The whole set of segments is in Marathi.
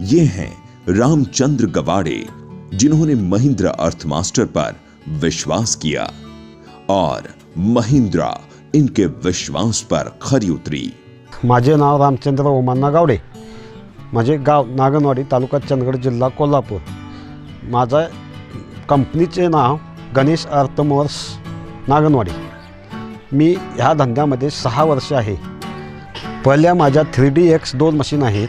ये हैं रामचंद्र गवाड़े, जिन्होंने महिंद्रा अर्थमास्टर पर विश्वास किया और महिंद्रा इनके विश्वास पर खरी उतरी। माझे नाव रामचंद्र ओमान्ना गावडे, माझे गाव नागनवाडी, तालुका चंदगड, जिल्हा कोल्हापूर। माझा कंपनीचे नाव गणेश अर्थ मोर्स नागनवाडी। मी ह्या धंद्यामध्ये 6 वर्ष आहे। पहिल्या माझ्या 3DX 2 मशीन आहेत,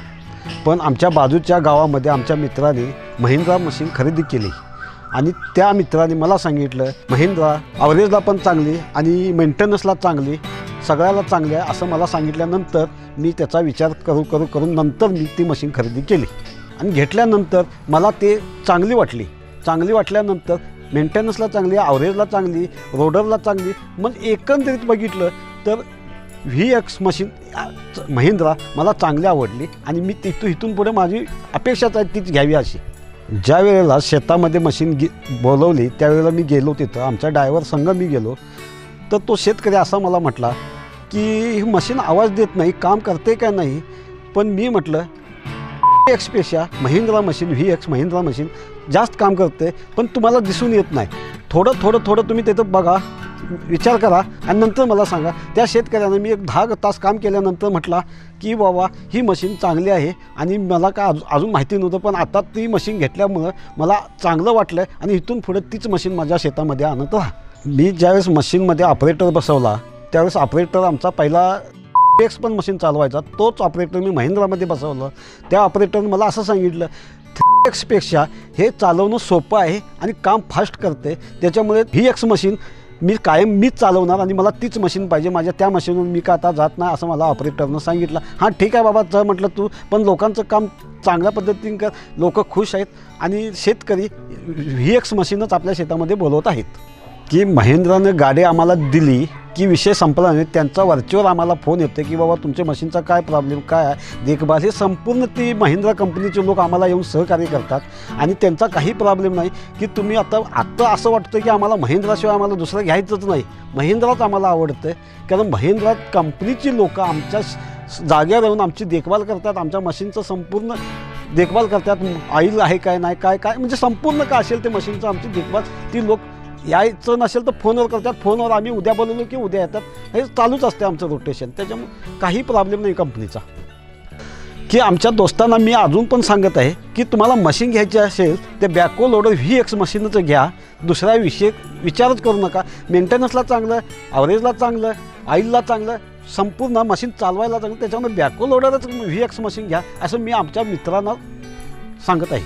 पण आमच्या बाजूच्या गावामध्ये आमच्या मित्राने महिंद्रा मशीन खरेदी केली आणि त्या मित्राने मला सांगितलं महिंद्रा ॲव्हरेजला पण चांगली आणि मेंटेनन्सला चांगली, सगळ्याला चांगली आहे असं मला सांगितल्यानंतर मी त्याचा विचार करून नंतर मी ती मशीन खरेदी केली आणि घेतल्यानंतर मला ते चांगली वाटल्यानंतर मेंटेनन्सला चांगली, ॲव्हरेजला चांगली, रोडरला चांगली। मग एकंदरीत बघितलं तर VX मशीन महिंद्रा मला चांगली आवडली आणि मी इथून पुढे माझी अपेक्षाच आहे तीच घ्यावी अशी। ज्या वेळेला शेतामध्ये मशीन बोलवली त्यावेळेला मी गेलो, तिथं आमच्या ड्रायव्हर संग मी गेलो, तर तो शेतकरी असा मला म्हटला की ही मशीन आवाज देत नाही, काम करते का नाही। पण मी म्हटलं VXपेक्षा Mahindra machine, VX Mahindra machine जास्त काम करते, पण तुम्हाला दिसून येत नाही। थोडं तुम्ही तिथं बघा, विचार करा आणि नंतर मला सांगा। त्या शेतकऱ्यानं मी एक 10 तास काम केल्यानंतर म्हटला की बाबा ही मशीन चांगली आहे आणि मला काय अजून माहिती नव्हतं, पण आता ती मशीन घेतल्यामुळं मला चांगलं वाटलं आणि इथून पुढे तीच मशीन माझ्या शेतामध्ये आणत राहा। मी ज्यावेळेस मशीनमध्ये ऑपरेटर बसवला त्यावेळेस ऑपरेटर आमचा पहिला VX पण मशीन चालवायचा, तोच ऑपरेटर मी महिंद्रामध्ये बसवलं। त्या ऑपरेटरने मला असं सांगितलं 3DXपेक्षा हे चालवणं सोपं आहे आणि काम फास्ट करते, त्याच्यामुळे VX मशीन मीच चालवणार आणि मला तीच मशीन पाहिजे, माझ्या त्या मशीनवर मी का आता जात नाही असं मला ऑपरेटरनं सांगितलं। हां ठीक आहे बाबा, चल म्हटलं तू, पण लोकांचं काम चांगल्या पद्धतीने कर, लोक खुश आहेत आणि शेतकरी VX मशीनच आपल्या शेतामध्ये बोलवत आहेत। की महिंद्रानं गाडी आम्हाला दिली की विषय संपला नाही, त्यांचा वरचेवर आम्हाला फोन येते की बाबा तुमच्या मशीनचा काय प्रॉब्लेम, काय आहे देखभाल, हे संपूर्ण ती महिंद्रा कंपनीचे लोक आम्हाला येऊन सहकार्य करतात आणि त्यांचा काही प्रॉब्लेम नाही की तुम्ही आता असं वाटतं की आम्हाला महिंद्राशिवाय आम्हाला दुसरं घ्यायचंच नाही, महिंद्राच आम्हाला आवडतं। कारण महिंद्रा कंपनीची लोक आमच्या जागेवर येऊन आमची देखभाल करतात, आमच्या मशीनचं संपूर्ण देखभाल करतात, ऑइल आहे काय नाही, काय म्हणजे संपूर्ण काय असेल ते मशीनचं आमची देखभाल ती लोक यायचं नसेल तर फोनवर करतात, फोनवर आम्ही उद्या बोलवलो की उद्या येतात, हे चालूच असते आमचं रोटेशन। त्याच्यामुळे काही प्रॉब्लेम नाही कंपनीचा। की आमच्या दोस्तांना मी अजून पण सांगत आहे की तुम्हाला मशीन घ्यायची असेल तर बॅको लोडर VX मशीनच घ्या, दुसरा विचारच करू नका। मेंटेनन्सला चांगलं, ॲव्हरेजला चांगलं, ऑइलला चांगलं, संपूर्ण मशीन चालवायला चांगलं, त्याच्यामुळे बॅको लोडरच VX मशीन घ्या असं मी आमच्या मित्रांना सांगत आहे।